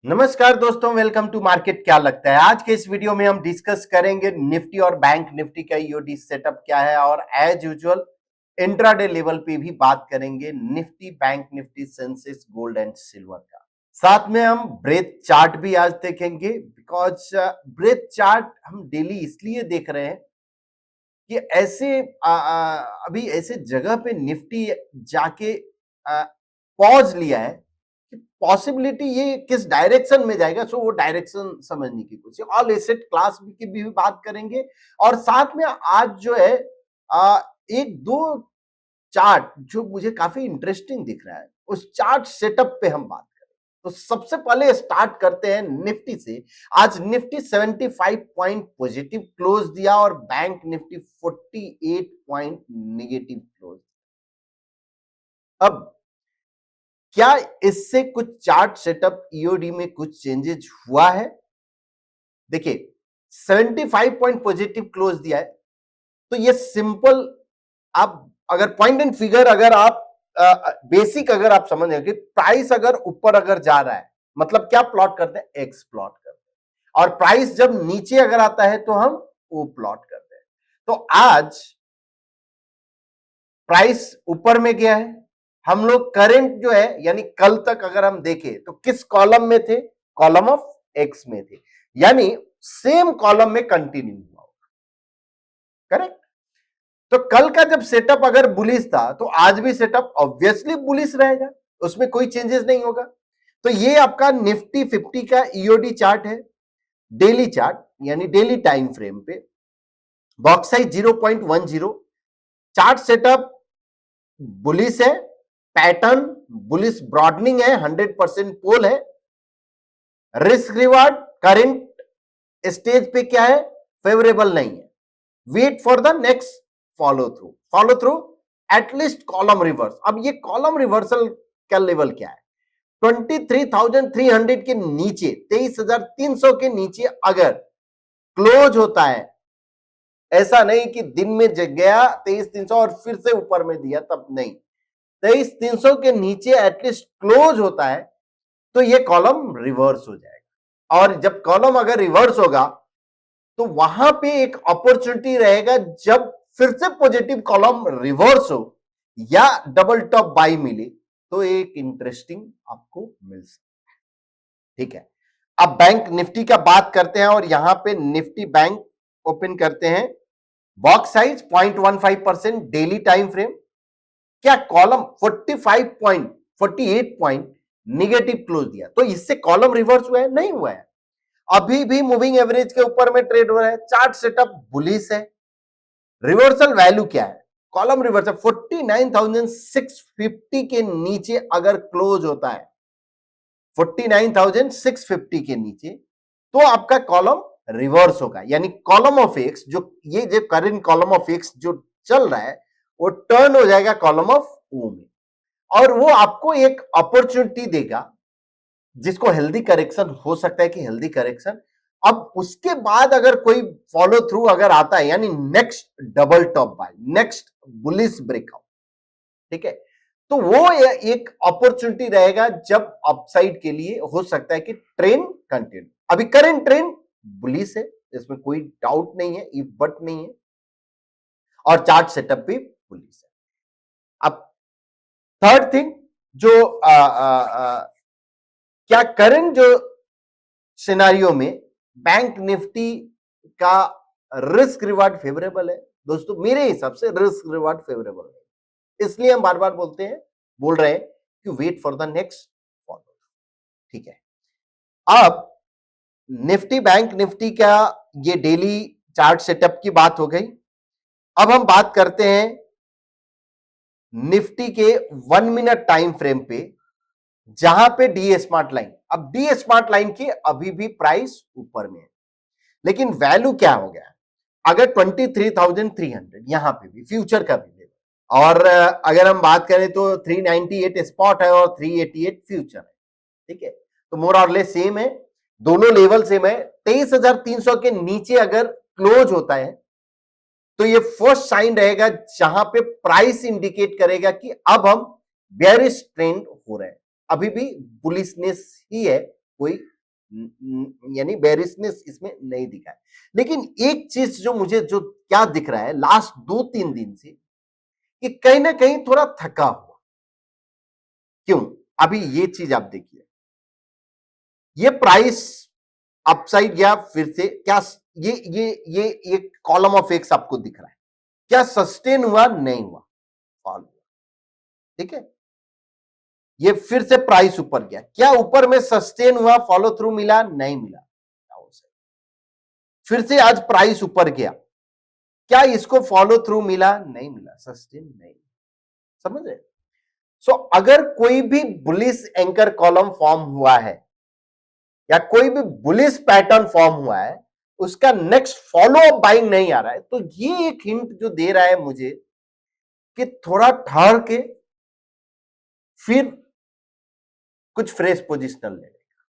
नमस्कार दोस्तों, welcome to market. क्या लगता है आज के इस वीडियो में हम डिस्कस करेंगे निफ्टी और बैंक निफ्टी का ईओडी सेटअप क्या है और एज यूजुअल इंट्राडे लेवल पे भी बात करेंगे Nifty, bank Nifty, Sensex, gold and silver का। साथ में हम ब्रेथ चार्ट भी आज देखेंगे बिकॉज ब्रेथ चार्ट हम डेली इसलिए देख रहे हैं कि ऐसे अभी ऐसे जगह पे निफ्टी जाके पॉज लिया है कि पॉसिबिलिटी ये किस डायरेक्शन में जाएगा, सो वो डायरेक्शन समझने की कोशिश। ऑल एसेट क्लास की भी बात करेंगे और साथ में आज जो है एक दो चार्ट जो मुझे काफी इंटरेस्टिंग दिख रहा है उस चार्ट सेटअप पे हम बात करें। तो सबसे पहले स्टार्ट करते हैं निफ्टी से। आज निफ्टी 75 पॉइंट पॉजिटिव क्लोज दिया और bank Nifty 48 point negative close. अब क्या इससे कुछ चार्ट सेटअप ईओडी में कुछ चेंजेस हुआ है? देखिए 75 पॉइंट पॉजिटिव क्लोज दिया है तो ये सिंपल, आप अगर पॉइंट एंड फिगर अगर आप बेसिक अगर आप समझें कि प्राइस अगर ऊपर अगर जा रहा है मतलब क्या प्लॉट करते हैं, एक्स प्लॉट करते हैं, और प्राइस जब नीचे अगर आता है तो हम ओ प्लॉट करते हैं। तो आज प्राइस ऊपर में गया है, हम लोग करंट जो है यानी कल तक अगर हम देखें तो किस कॉलम में थे, कॉलम ऑफ एक्स में थे, यानी सेम कॉलम में कंटिन्यू हुआ होगा, करेक्ट। तो कल का जब सेटअप अगर बुलिश था तो आज भी सेटअप ऑब्वियसली बुलिश रहेगा, उसमें कोई चेंजेस नहीं होगा। तो ये आपका निफ्टी 50 का ईओडी चार्ट है, डेली चार्ट यानी डेली टाइम फ्रेम पे। Box size 0.10, chart setup bullish है, पैटर्न बुलिश ब्रॉडनिंग है, 100% पोल है। रिस्क रिवार्ड करंट स्टेज पे क्या है, फेवरेबल नहीं है। Wait for the next follow through at least column reverse. अब ये कॉलम रिवर्सल का लेवल क्या है, 23,300 के नीचे, 23,300 के नीचे अगर क्लोज होता है, ऐसा नहीं कि दिन में जग गया 23,300 और फिर से ऊपर में दिया, तब नहीं, 23,300 के नीचे एटलीस्ट क्लोज होता है तो ये कॉलम रिवर्स हो जाएगा। और जब कॉलम अगर रिवर्स होगा तो वहां पे एक अपॉर्चुनिटी रहेगा, जब फिर से पॉजिटिव कॉलम रिवर्स हो या डबल टॉप बाई मिले तो एक इंटरेस्टिंग आपको मिल सकता है, ठीक है। अब बैंक निफ्टी का बात करते हैं और यहां पे निफ्टी बैंक ओपन करते हैं। Box size 0.15%, daily time frame. क्या column 45 point 48 point negative close दिया तो इससे कॉलम रिवर्स हुआ है? नहीं हुआ है, अभी भी मूविंग एवरेज के ऊपर में ट्रेड हो रहा है। चार्ट सेटअप बुलिश है। रिवर्सल वैल्यू क्या है, कॉलम रिवर्सल 49,650 के नीचे अगर क्लोज होता है, 49,650 के नीचे, तो आपका कॉलम रिवर्स होगा, यानी कॉलम ऑफ एक्स जो ये जो करंट कॉलम ऑफ एक्स जो चल रहा है वो टर्न हो जाएगा कॉलम ऑफ ओ में, और वो आपको एक अपॉर्चुनिटी देगा जिसको हेल्दी करेक्शन हो सकता है कि हेल्दी करेक्शन। अब उसके बाद अगर कोई फॉलो थ्रू अगर आता है यानी next double top bye, next bullish breakout, ठीक है, तो वो एक अपॉर्चुनिटी रहेगा जब अपसाइड के लिए हो सकता है कि ट्रेंड कंटिन्यू। अभी करंट ट्रेंड बुलिश है, इसमें कोई डाउट नहीं है, इफ बट नहीं है, और चार्ट सेटअप भी बुलिश है। अब थर्ड थिंग जो क्या करंट जो सिनारियो में बैंक निफ्टी का रिस्क रिवार्ड फेवरेबल है? दोस्तों मेरे हिसाब से रिस्क रिवार्ड फेवरेबल है, इसलिए हम बार बार बोल रहे हैं कि wait for the next follow, ठीक है। अब निफ्टी बैंक निफ्टी का ये डेली चार्ट सेटअप की बात हो गई। अब हम बात करते हैं निफ्टी के 1 मिनट टाइम फ्रेम पे, जहां पे डी स्मार्ट लाइन, अब डी स्मार्ट लाइन की अभी भी प्राइस ऊपर में है, लेकिन वैल्यू क्या हो गया, अगर 23,300 यहां पे भी फ्यूचर का भी लेवल, और अगर हम बात करें तो 398 स्पॉट है और 388 फ्यूचर है, ठीक है, तो मोर और लेस सेम है, दोनों लेवल सेम है। 23,300 के नीचे अगर क्लोज होता है तो ये फर्स्ट साइन रहेगा जहां पे प्राइस इंडिकेट करेगा कि अब हम बेयरिश ट्रेंड हो रहे हैं, अभी भी बुलिशनेस ही है, कोई यानी बेरिशनेस इसमें नहीं दिखा है। लेकिन एक चीज जो मुझे जो क्या दिख रहा है लास्ट 2-3 दिन से कि कहीं ना कहीं थोड़ा थका हुआ। क्यों? अभी ये चीज आप देखिए, ये प्राइस अपसाइड गया फिर से क्या? ये एक कॉलम ऑफ एक्स आपको दिख रहा है, क्या सस्टेन हुआ? नहीं हुआ, फॉल हुआ। ठीक है, ये फिर से प्राइस ऊपर गया, क्या ऊपर में सस्टेन हुआ, फॉलो थ्रू मिला? नहीं मिला। फिर से आज प्राइस ऊपर गया, क्या इसको फॉलो थ्रू मिला? नहीं मिला, सस्टेन नहीं। समझ रहे? सो अगर कोई भी बुलिश एंकर कॉलम फॉर्म हुआ है या कोई भी बुलिश पैटर्न फॉर्म हुआ है, उसका नेक्स्ट फॉलो अप बाइंग नहीं आ रहा है, तो ये एक हिंट जो दे रहा है मुझे कि थोड़ा ठहर के फिर कुछ फ्रेश पोजिशनल ले लेगा।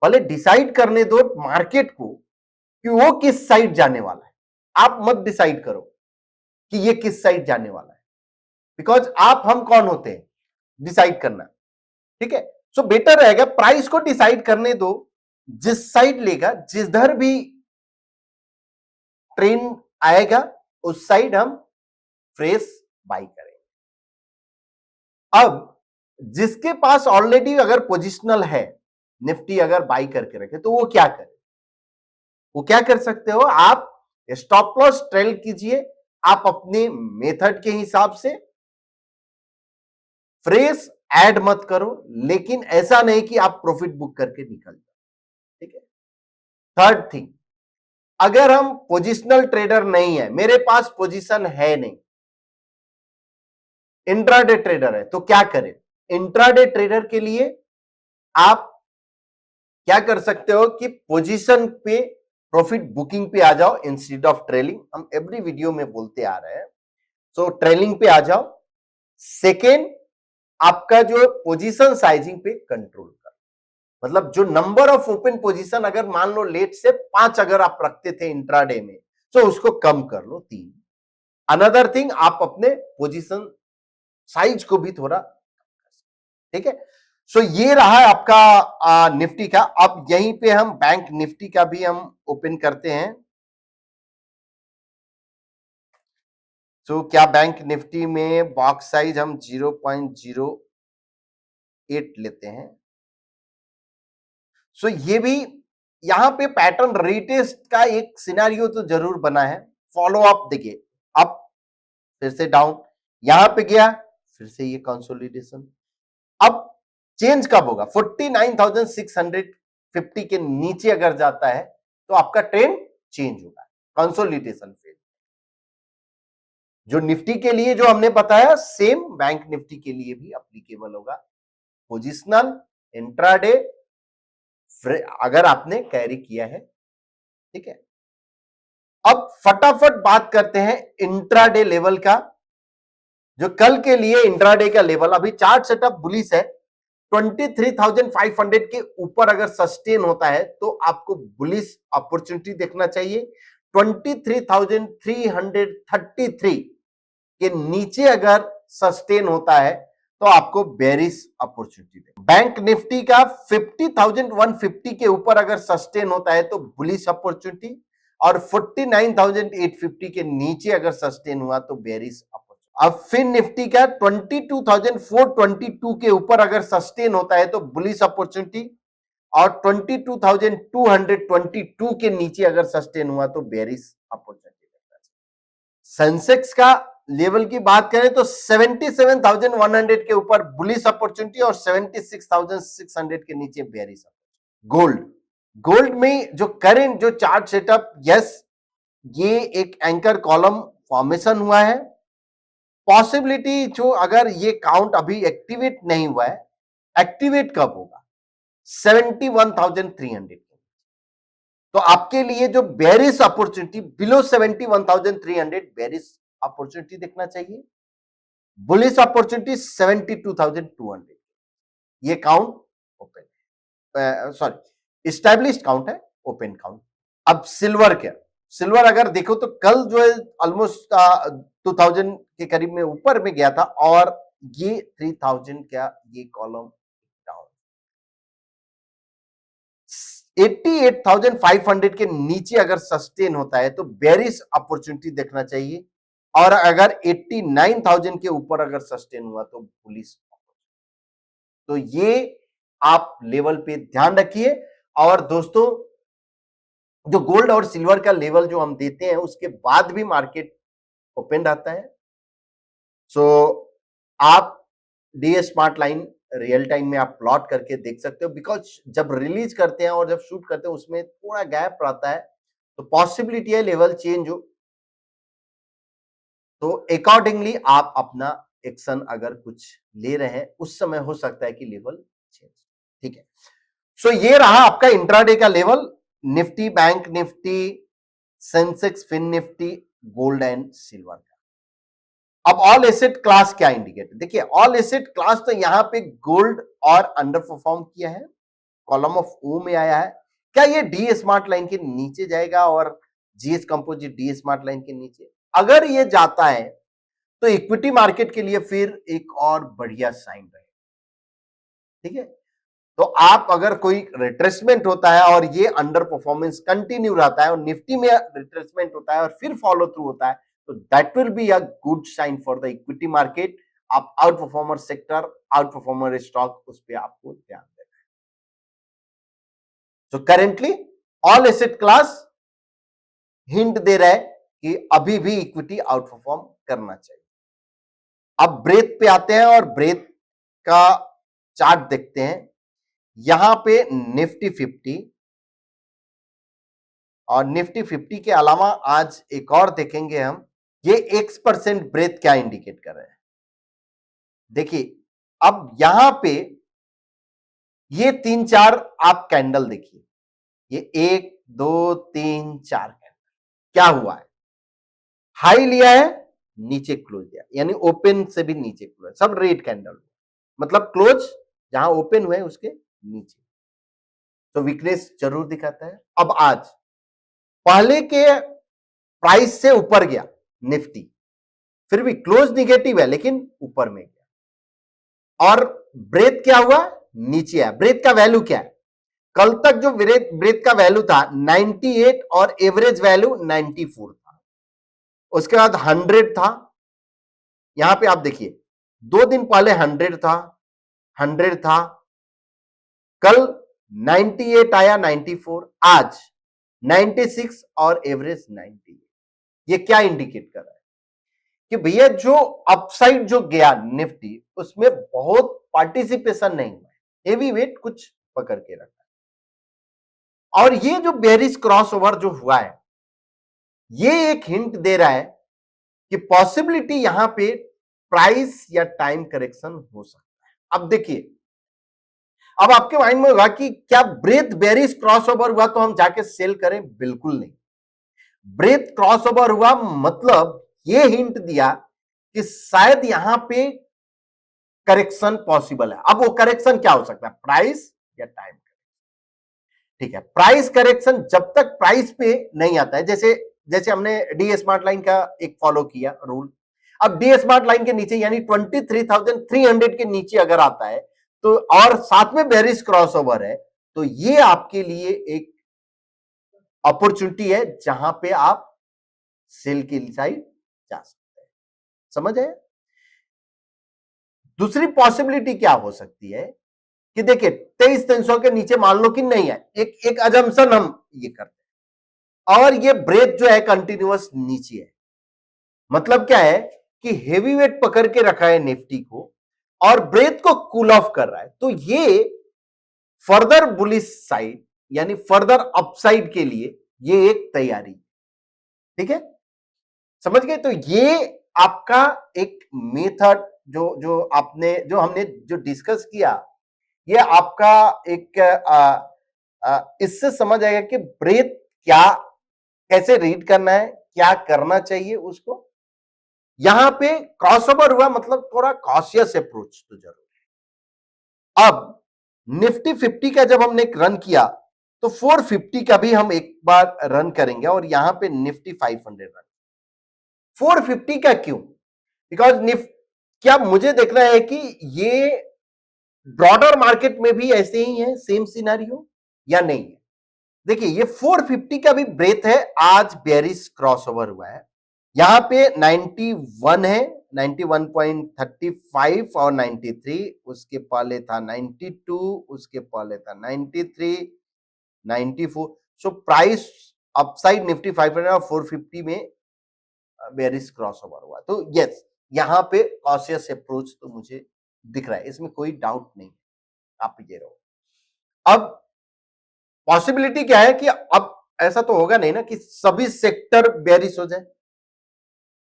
पहले डिसाइड करने दो मार्केट को कि वो किस साइड जाने वाला है। आप मत डिसाइड करो कि ये किस साइड जाने वाला है, बिकॉज आप हम कौन होते हैं डिसाइड करना। ठीक है, सो बेटर रहेगा प्राइस को डिसाइड करने दो, जिस साइड लेगा, जिधर भी ट्रेंड आएगा उस साइड हम फ्रेश बाई करेंगे। अब जिसके पास ऑलरेडी अगर पोजिशनल है, निफ्टी अगर बाई करके रखे, तो वो क्या करे? वो क्या कर सकते हो, आप स्टॉप लॉस ट्रेल कीजिए, आप अपने मेथड के हिसाब से फ्रेश ऐड मत करो, लेकिन ऐसा नहीं कि आप प्रॉफिट बुक करके निकल जाओ। ठीक है, थर्ड थिंग, अगर हम पोजिशनल ट्रेडर नहीं है, मेरे पास पोजीशन है नहीं, इंट्राडे ट्रेडर है, तो क्या करें? इंट्राडे ट्रेडर के लिए आप क्या कर सकते हो कि पोजीशन पे प्रॉफिट बुकिंग पे आ जाओ इंस्टेड ऑफ ट्रेलिंग। हम एवरी वीडियो में बोलते आ रहे हैं, सो ट्रेलिंग पे आ जाओ। सेकेंड, आपका जो पोजीशन साइजिंग पे कंट्रोल कर, मतलब जो नंबर ऑफ ओपन पोजीशन अगर मान लो लेट से 5 अगर आप रखते थे इंट्राडे में, तो उसको कम कर लो 3। अनदर थिंग, आप अपने पोजीशन साइज को भी थोड़ा, ठीक है। सो ये रहा आपका निफ्टी का। अब यहीं पे हम बैंक निफ्टी का भी हम ओपन करते हैं। सो क्या बैंक निफ्टी में बॉक्स साइज हम 0.08 लेते हैं। सो ये भी यहां पे पैटर्न रीटेस्ट का एक सिनेरियो तो जरूर बना है। फॉलो अप देखिए, अप फिर से डाउन, यहां पे गया फिर से ये कंसोलिडेशन। अब चेंज कब होगा? 49,650 के नीचे अगर जाता है तो आपका ट्रेंड चेंज होगा, कंसोलिडेशन फेज। जो निफ्टी के लिए जो हमने बताया, सेम बैंक निफ्टी के लिए भी अप्लीकेबल होगा। पोजिशनल, इंट्राडे, अगर आपने कैरी किया है, ठीक है। अब फटाफट बात करते हैं इंट्राडे लेवल का, जो कल के लिए इंट्राडे का लेवल, अभी चार्ट सेटअप बुलिश है। 23,500 के ऊपर अगर सस्टेन होता है तो आपको बुलिश अपॉर्चुनिटी देखना चाहिए। 23,333 के नीचे अगर सस्टेन होता है तो आपको बेरिश अपॉर्चुनिटी दे। बैंक निफ्टी का 50,150 के ऊपर अगर सस्टेन होता है तो बुलिश अपॉर्चुनिटी, और 49,850 के नीचे अगर सस्टेन हुआ तो बेरिश अपॉर्चुनिटी। अब फिर निफ्टी का 22,422 के ऊपर अगर सस्टेन होता है तो बुलिश अपॉर्चुनिटी, और 22,222 के नीचे अगर सस्टेन हुआ तो बेरिश अपॉर्चुनिटी। सेंसेक्स का लेवल की बात करें तो 77,100 के ऊपर बुलिश अपॉर्चुनिटी और 76,600 के नीचे बेरिश अपॉर्चुनिटी। गोल्ड में जो करंट जो चार्ट सेटअप, यस, ये एक एंकर कॉलम फॉर्मेशन हुआ है। पॉसिबिलिटी जो अगर ये काउंट अभी एक्टिवेट नहीं हुआ है, एक्टिवेट कब होगा? 71,300। तो आपके लिए जो bearish opportunity below 71,300 bearish opportunity देखना चाहिए। Bullish opportunity 72,200। ये count open, sorry established count है, ओपन काउंट। अब सिल्वर क्या? सिल्वर अगर देखो तो कल जो है ऑलमोस्ट 2000 के करीब में ऊपर में गया था, और ये 3000 का ये कॉलम डाउन। 88,500 के नीचे अगर सस्टेन होता है तो बेरिश अपॉर्चुनिटी देखना चाहिए, और अगर 89,000 के ऊपर अगर सस्टेन हुआ तो बुलिश। तो ये आप लेवल पे ध्यान रखिए। और दोस्तों, जो गोल्ड और सिल्वर का लेवल जो हम देते हैं उसके बाद भी मार्केट ओपन रहता है। सो आप D smart line real time में आप प्लॉट करके देख सकते हो, बिकॉज जब रिलीज करते हैं और जब शूट करते हैं उसमें थोड़ा गैप रहता है, तो पॉसिबिलिटी है लेवल चेंज हो। तो अकॉर्डिंगली आप अपना एक्शन अगर कुछ ले रहे हैं उस समय हो सकता है कि लेवल चेंज। ठीक है, सो ये रहा आपका इंट्राडे का level, Nifty, bank Nifty, Sensex, fin Nifty, gold and silver का। अब ऑल एसेट क्लास क्या इंडिकेट, देखिए ऑल एसेट क्लास तो यहां पे गोल्ड और अंडर परफॉर्म किया है, कॉलम ऑफ ओ में आया है। क्या ये डी स्मार्ट लाइन के नीचे जाएगा और GS composite D smart line के नीचे? अगर ये जाता है तो इक्विटी मार्केट के लिए फिर एक और बढ़िया साइन रहेगा। ठीक है, तो आप अगर कोई रिट्रेसमेंट होता है और ये अंडर परफॉर्मेंस कंटिन्यू रहता है और निफ्टी में रिट्रेसमेंट होता है और फिर फॉलो थ्रू होता है, तो that will be a good sign for the equity market. आप outperformer sector, outperformer stock, उस पर आपको ध्यान देना है। So currently all asset class hint दे रहा है कि अभी भी इक्विटी आउट परफॉर्म करना चाहिए। अब ब्रेथ पे आते हैं और ब्रेथ का चार्ट देखते हैं। यहां पे निफ्टी 50 और निफ्टी 50 के अलावा आज एक और देखेंगे हम, ये X% ब्रेथ क्या इंडिकेट कर रहे हैं। देखिए अब यहां पे ये 3-4 आप कैंडल देखिए, ये 1 2 3 4 कैंडल क्या हुआ है, हाई लिया है, नीचे क्लोज दिया, यानी ओपन से भी नीचे क्लोज, सब रेड कैंडल, मतलब क्लोज जहां ओपन हुए उसके नीचे, तो वीकनेस जरूर दिखाता है। अब आज पहले के प्राइस से ऊपर गया निफ्टी, फिर भी क्लोज निगेटिव है लेकिन ऊपर में गया, और ब्रेथ क्या हुआ, नीचे है। ब्रेथ का वैल्यू क्या है, कल तक जो ब्रेथ का वैल्यू था 98 और एवरेज वैल्यू 94 था, उसके बाद 100 था। यहां पे आप देखिए 2 दिन पहले 100 था, 100 था, कल 98 आया, 94, आज 96 और एवरेज 98। ये क्या इंडिकेट कर रहा है कि भैया जो अपसाइड जो गया निफ्टी उसमें बहुत पार्टिसिपेशन नहीं हुआ, हेवी वेट कुछ पकड़ के रखा, और ये जो बेरिश क्रॉसओवर जो हुआ है ये एक हिंट दे रहा है कि पॉसिबिलिटी यहां पे प्राइस या टाइम करेक्शन हो सकता है। अब देखिए, अब आपके माइंड में होगा कि क्या ब्रेथ बेरिश क्रॉसओवर हुआ तो हम जाके सेल करें? बिल्कुल नहीं। ब्रेथ क्रॉसओवर हुआ मतलब ये हिंट दिया कि शायद यहां पे करेक्शन पॉसिबल है। अब वो करेक्शन क्या हो सकता है, प्राइस या टाइम। ठीक है, प्राइस करेक्शन जब तक प्राइस पे नहीं आता है, जैसे जैसे हमने डी स्मार्ट लाइन का एक फॉलो किया रूल, अब डी स्मार्ट लाइन के नीचे यानी 23,300 के नीचे अगर आता है तो, और साथ में बेरिश क्रॉसओवर है, तो ये आपके लिए एक अपॉर्चुनिटी है जहां पे आप सेल की साइड जा सकते हैं। समझ आए? दूसरी पॉसिबिलिटी क्या हो सकती है कि देखिए 23,300 के नीचे मान लो कि नहीं है, एक अजम्पशन हम ये करते हैं, और ये ब्रेथ जो है कंटिन्यूअस नीचे है, मतलब क्या है कि हेवी वेट पकड़ के रखा है निफ्टी को और ब्रेथ को कूल ऑफ कर रहा है, तो ये फर्दर बुलिश साइड यानी फर्दर अपसाइड के लिए ये एक तैयारी। ठीक है, समझ गए? तो ये आपका एक मेथड जो जो आपने जो हमने जो डिस्कस किया, ये आपका एक इससे समझ आएगा कि ब्रेथ क्या, कैसे रीड करना है, क्या करना चाहिए उसको। यहां पे क्रॉसओवर हुआ मतलब थोड़ा कॉशियस अप्रोच तो जरूर है। अब निफ्टी 50 का जब हमने रन किया तो 450 का भी हम एक बार रन करेंगे, और यहां पे निफ्टी 500 रन। 450 का क्यों? बिकॉज क्या मुझे देखना है कि ये ब्रॉडर मार्केट में भी ऐसे ही है, सेम सिनेरियो या नहीं है। देखिए ये 450 का भी ब्रेथ है, आज बेयरिश क्रॉसओवर हुआ है, यहां पे 91 है, 91.35 और 93, उसके पहले था 92, उसके पहले था 93, 94। सो प्राइस अपसाइड निफ्टी 500 और 450 में बेयरिश क्रॉसओवर हुआ, तो यस यहां पे कॉशियस अप्रोच तो मुझे दिख रहा है, इसमें कोई डाउट नहीं, आप ये रहो। अब पॉसिबिलिटी क्या है कि अब ऐसा तो होगा नहीं ना कि सभी सेक्टर बेयरिश हो जाए,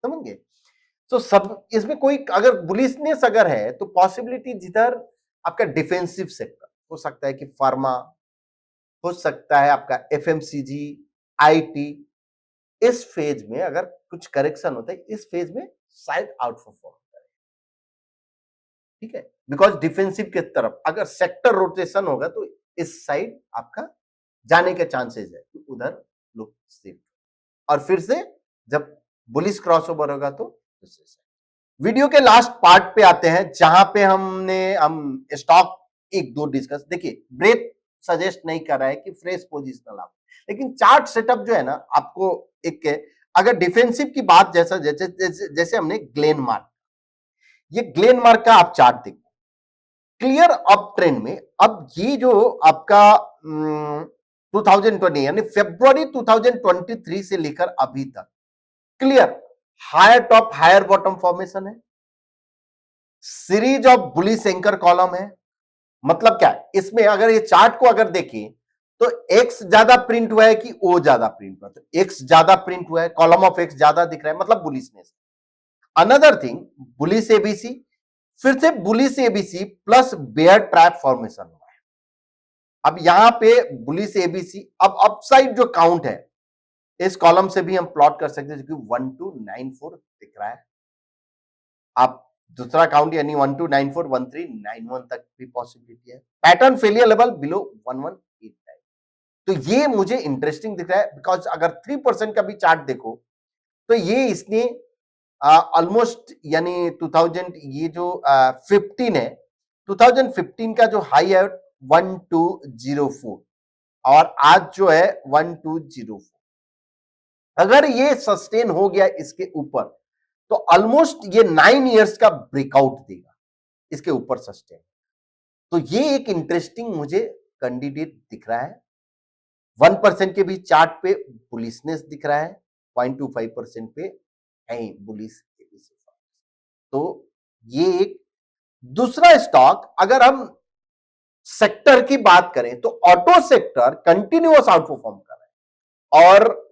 समझे? तो सब इसमें कोई अगर बुलिशनेस अगर है तो पॉसिबिलिटी जिधर आपका डिफेंसिव सेक्टर हो सकता है कि फार्मा, हो सकता है आपका एफएमसीजी, आईटी, इस फेज में अगर कुछ करेक्शन होता है, इस फेज में शायद आउट परफॉर्म करे, ठीक है, बिकॉज डिफेंसिव की तरफ अगर सेक्टर रोटेशन होगा तो इस साइड आपका जाने के चांसेस है, तो उधर लुक शिफ्ट, और फिर से जब बुलिश क्रॉसओवर होगा तो दूसरे साइड। वीडियो के लास्ट पार्ट पे आते हैं जहां पे हम स्टॉक एक दो डिस्कस, देखिए ब्रेथ सजेस्ट नहीं कर रहा है कि फ्रेश पोजिशनल आप, लेकिन चार्ट सेटअप जो है ना आपको एक, अगर डिफेंसिव की बात जैसा जैसे जैसे, जैसे हमने ग्लेनमार्क, ये ग्लेनमार्क का आप चार्ट देखो, क्लियर अप ट्रेंड में, अब ये जो आपका 2020 यानी फरवरी 2023 से लेकर अभी तक clear higher top higher bottom formation है, series of bullish anchor column है, मतलब क्या है इसमें, अगर ये चार्ट को अगर देखें तो एक्स ज्यादा प्रिंट हुआ है कि ओ ज्यादा प्रिंट हुआ है, तो एक्स ज्यादा प्रिंट हुआ है, कॉलम ऑफ एक्स ज्यादा दिख रहा है, मतलब bullishness. Another thing, bullish ABC, फिर से bullish ABC plus bear trap formation हुआ है, अब यहां पे बुलिश एबीसी, अब अपसाइड जो काउंट है इस कॉलम से भी हम प्लॉट कर सकते हैं, क्योंकि 1294 दिख रहा है, आप दूसरा काउंट यानी 12941391 तक भी पॉसिबिलिटी है, पैटर्न फेलियर लेवल बिलो 1189, तो ये मुझे इंटरेस्टिंग दिख रहा है, बिकॉज अगर 3% का भी चार्ट देखो तो ये इसने ऑलमोस्ट यानी 2000 ये जो 15 है, 2015 का जो हाई है 1204 और आज जो है 1204, अगर ये सस्टेन हो गया इसके ऊपर तो ऑलमोस्ट ये 9 इयर्स का ब्रेकआउट देगा इसके ऊपर सस्टेन, तो ये एक इंटरेस्टिंग मुझे कैंडिडेट दिख रहा है। 1% के भी चार्ट पे बुलिशनेस दिख रहा है, 0.25% पे है बुलिश, तो ये एक दूसरा स्टॉक, अगर हम सेक्टर की बात करें तो auto sector continuous out perform कर रहा है, और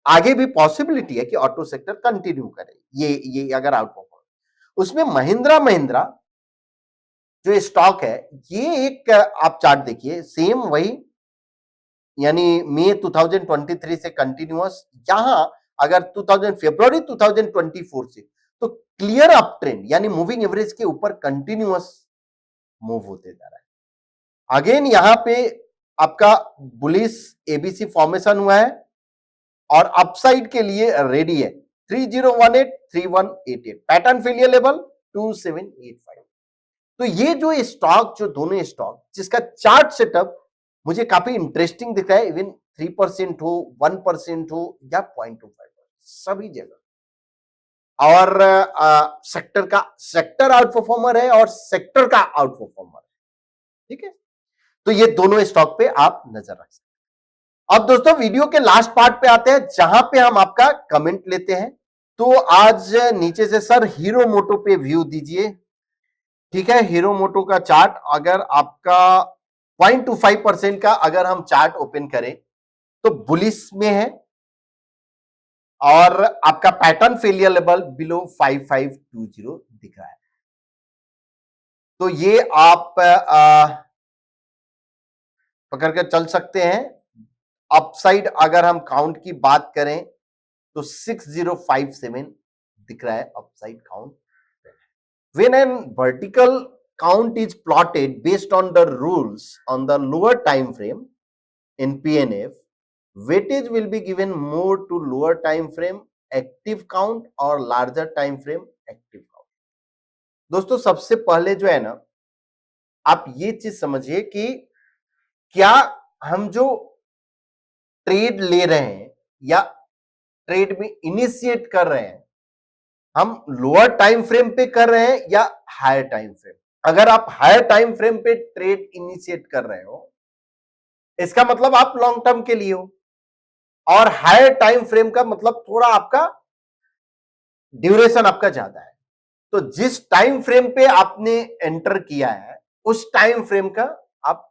आगे भी पॉसिबिलिटी है कि ऑटो सेक्टर कंटिन्यू करे, ये अगर आउट परफॉर्म, उसमें महिंद्रा महिंद्रा जो स्टॉक है, ये एक आप चार्ट देखिए सेम वही, यानी मई 2023 से कंटिन्यूअस, यहां अगर फरवरी 2024 से तो क्लियर अप ट्रेंड यानी मूविंग एवरेज के ऊपर कंटिन्यूअस मूव होते जा रहा है, अगेन यहां पे आपका बुलिश एबीसी फॉर्मेशन हुआ है और अपसाइड के लिए रेडी है 3018 3188, पैटर्न फेलियर लेवल 2785, तो ये जो स्टॉक, जो दोनों स्टॉक जिसका चार्ट सेटअप मुझे काफी इंटरेस्टिंग दिख रहा है, इवन 3% हो 1% हो या 0.25 सभी जगह, और सेक्टर आउट परफॉर्मर है और सेक्टर का आउट परफॉर्मर है, ठीक है, तो ये दोनों स्टॉक पे आप नजर रख सकते हैं। अब दोस्तों वीडियो के लास्ट पार्ट पे आते हैं जहां पे हम आपका कमेंट लेते हैं, तो आज नीचे से सर हीरो मोटो पे व्यू दीजिए, ठीक है, हीरो मोटो का चार्ट अगर आपका 0.25% का अगर हम चार्ट ओपन करें तो बुलिश में है, और आपका पैटर्न फेलियर लेवल बिलो 5520 दिख रहा है, तो ये आप पकड़ कर चल सकते हैं। अपसाइड अगर हम काउंट की बात करें तो 6057 दिख रहा है upside count. When an vertical count is plotted based on the rules on the lower time frame in PNF, weightage will be given more to lower time frame active count और larger time frame active count। दोस्तों सबसे पहले जो है ना, आप ये चीज समझिए कि क्या हम जो ट्रेड ले रहे हैं या ट्रेड में इनिशिएट कर रहे हैं, हम लोअर टाइम फ्रेम पे कर रहे हैं या हायर टाइम फ्रेम। अगर आप हायर टाइम फ्रेम पे ट्रेड इनिशिएट कर रहे हो, इसका मतलब आप लॉन्ग टर्म के लिए हो, और हायर टाइम फ्रेम का मतलब थोड़ा आपका ड्यूरेशन आपका ज्यादा है। तो जिस टाइम फ्रेम पे आपने एंटर किया है, उस टाइम फ्रेम का आप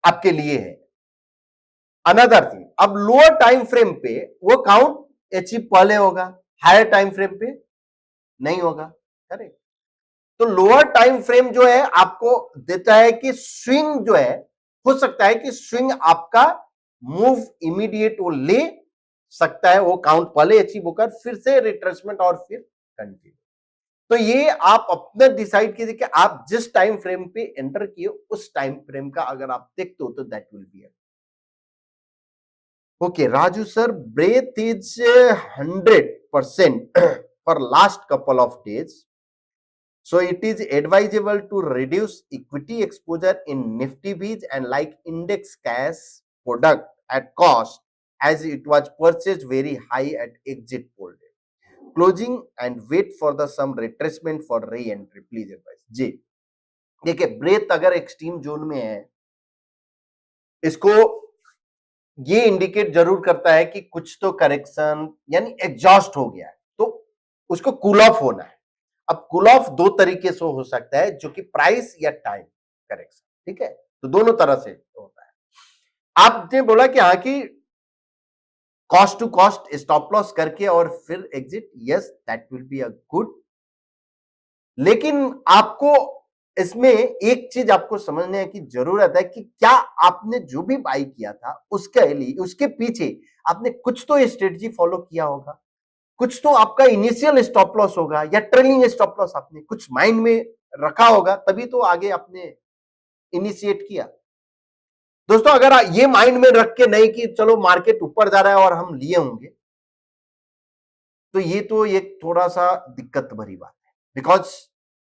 आपके लिए है। अनदर थिंग, अब लोअर टाइम फ्रेम पे वो काउंट अचीव पहले होगा, हायर टाइम फ्रेम पे नहीं होगा। करेक्ट। तो लोअर टाइम फ्रेम जो है आपको देता है कि स्विंग जो है, हो सकता है कि स्विंग आपका मूव इमीडिएट वो ले सकता है, वो काउंट पहले अचीव होकर फिर से रिट्रेसमेंट और फिर कंटिन्यू। तो ये आप अपने डिसाइड कीजिए कि आप जिस टाइम फ्रेम पे एंटर किए उस टाइम फ्रेम का अगर आप देखते हो तो that will be okay. Raju sir, breadth is 100% for last couple of days, so it is advisable to reduce equity exposure in nifty bees and like index cash product at cost as it was purchased very high at exit poll day. Closing and wait for the some retracement for re-entry. Please advise जी। देखिए, breath अगर extreme zone में है, इसको ये indicate जरूर करता है कि कुछ तो करेक्शन यानी एग्जॉस्ट हो गया है, तो उसको कूल ऑफ होना है। अब कूल ऑफ दो तरीके से हो सकता है, जो कि प्राइस या टाइम करेक्शन, ठीक है, तो दोनों तरह से होता है। आपने बोला कि हाँ कि cost to cost stop loss करके और फिर exit, yes that will be a good. लेकिन आपको इसमें एक चीज आपको समझने की जरूरत है कि क्या आपने जो भी बाई किया था उसके लिए, उसके पीछे आपने कुछ तो स्ट्रेटजी फॉलो किया होगा, कुछ तो आपका इनिशियल स्टॉप लॉस होगा या ट्रेलिंग स्टॉप लॉस आपने कुछ माइंड में रखा होगा, तभी तो आगे आपने इनिशिएट किया। दोस्तों, अगर ये माइंड में रख के नहीं कि चलो मार्केट ऊपर जा रहा है और हम लिए होंगे, तो ये तो एक थोड़ा सा दिक्कत भरी बात है। बिकॉज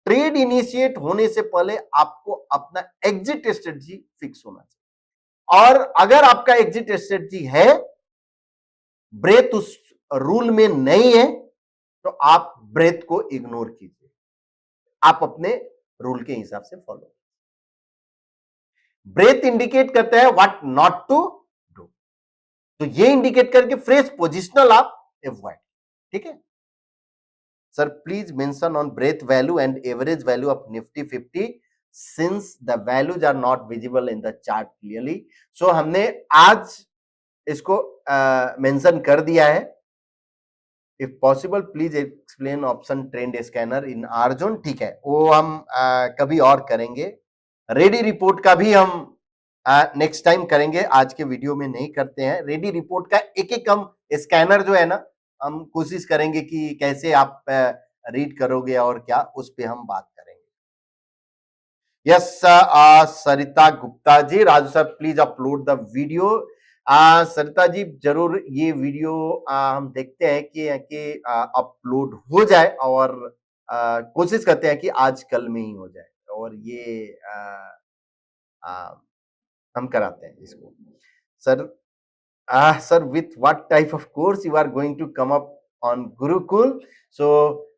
ट्रेड इनिशिएट होने से पहले आपको अपना एग्जिट स्ट्रेटजी फिक्स होना चाहिए, और अगर आपका एग्जिट स्ट्रेटजी है, ब्रेथ उस रूल में नहीं है, तो आप ब्रेथ को इग्नोर कीजिए, आप अपने रूल के हिसाब से फॉलो। ब्रेथ इंडिकेट करता है व्हाट नॉट टू डू, तो ये इंडिकेट करके फ्रेश पोजिशनल आप अवॉइड, ठीक है। Sir please mention on breadth value and average value of Nifty 50 since the values are not visible in the chart clearly. So हमने आज इसको मेंशन कर दिया है। If possible please explain option trend scanner in our zone, ठीक है, वो हम कभी और करेंगे। रेडी रिपोर्ट का भी हम नेक्स्ट टाइम करेंगे, आज के वीडियो में नहीं करते हैं। रेडी रिपोर्ट का एक एक हम स्कैनर जो है ना, हम कोशिश करेंगे कि कैसे आप रीड करोगे और क्या, उस पे हम बात करेंगे। Yes Sarita Gupta ji, Raju sir please upload the video. Sarita ji जरूर ये वीडियो हम देखते हैं कि अपलोड हो जाए, और कोशिश करते हैं कि आज कल में ही हो जाए, और ये हम कराते हैं इसको। Sir sir with what type of course you are going to come up on Gurukul? So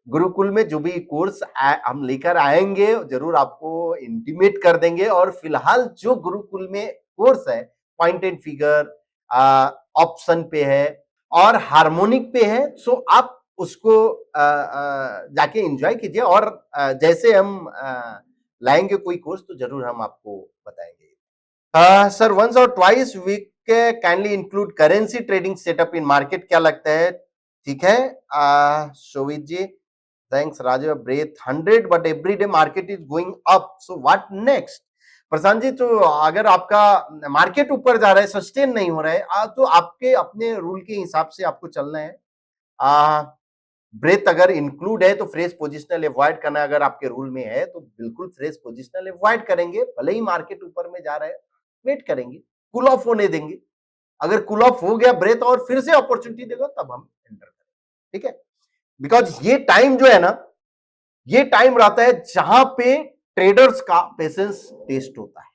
Gurukul में जो भी कोर्स हम लेकर आएंगे जरूर आपको इंटीमेट कर देंगे, और फिलहाल जो गुरुकुल में कोर्स है, पॉइंट एंड फिगर ऑप्शन पे है और हार्मोनिक पे है, सो आप उसको जाके एंजॉय कीजिए, और जैसे हम लाएंगे कोई कोर्स तो जरूर हम आपको बताएंगे। सर वंस और twice week kindly include currency trading setup in market, क्या लगता है? ठीक है Shovit ji, thanks. Raju breadth 100 but everyday market is going up, so what next? Prashant ji, तो अगर आपका मार्केट ऊपर जा रहा है, सस्टेन नहीं हो रहा है, तो आपके अपने रूल के हिसाब से आपको चलना है। ब्रेथ अगर इंक्लूड है तो फ्रेश पोजिशनल अवॉइड करना, अगर आपके रूल में है तो बिल्कुल फ्रेश पोजिशनल अवॉइड करेंगे। भले ही मार्केट ऊपर में जा रहा है, वेट करेंगे, कूल ऑफ होने देंगे। अगर कूल ऑफ हो गया ब्रेथ और फिर से अपॉर्चुनिटी देगा, तब हम एंटर करेंगे, ठीक है। बिकॉज ये टाइम जो है ना, ये टाइम रहता है जहां पे ट्रेडर्स का पेशेंस टेस्ट होता है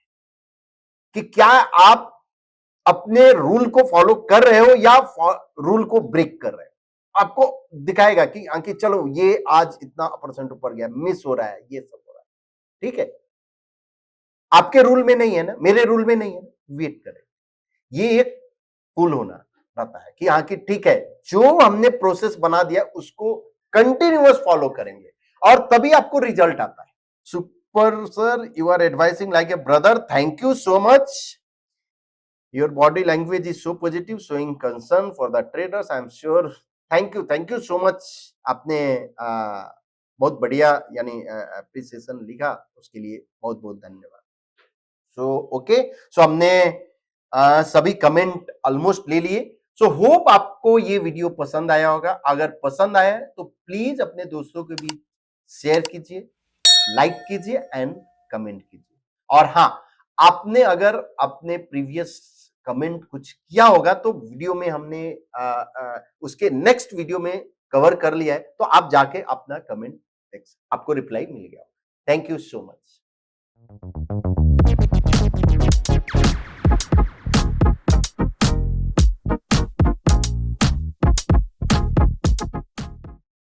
कि क्या आप अपने रूल को फॉलो कर रहे हो या रूल को ब्रेक कर रहे हो। आपको दिखाएगा कि अंकित चलो ये आज इतना परसेंट ऊपर गया, मिस हो रहा है, ये सब हो रहा है, ठीक है। आपके रूल में नहीं है ना, मेरे रूल में नहीं है, वेट करें। ये एक कूल होना रहता है कि हाँ कि ठीक है, जो हमने प्रोसेस बना दिया उसको कंटिन्यूअस फॉलो करेंगे और तभी आपको रिजल्ट आता है। Super sir, you are advising like a brother, thank you so much. Your body language is so positive, showing concern for the traders, I am sure. Thank you so much. आपने बहुत बढ़िया यानी appreciation लिखा, उसके लिए बहुत बहुत धन्यवाद। सो ओके, सो हमने सभी कमेंट ऑलमोस्ट ले लिए। सो होप आपको ये वीडियो पसंद आया होगा। अगर पसंद आया है तो प्लीज अपने दोस्तों के बीच शेयर कीजिए, लाइक कीजिए एंड कमेंट कीजिए। और हाँ, आपने अगर अपने प्रीवियस कमेंट कुछ किया होगा तो वीडियो में हमने उसके नेक्स्ट वीडियो में कवर कर लिया है, तो आप जाके अपना कमेंट देख सकते, आपको रिप्लाई मिल गया। Thank you so much.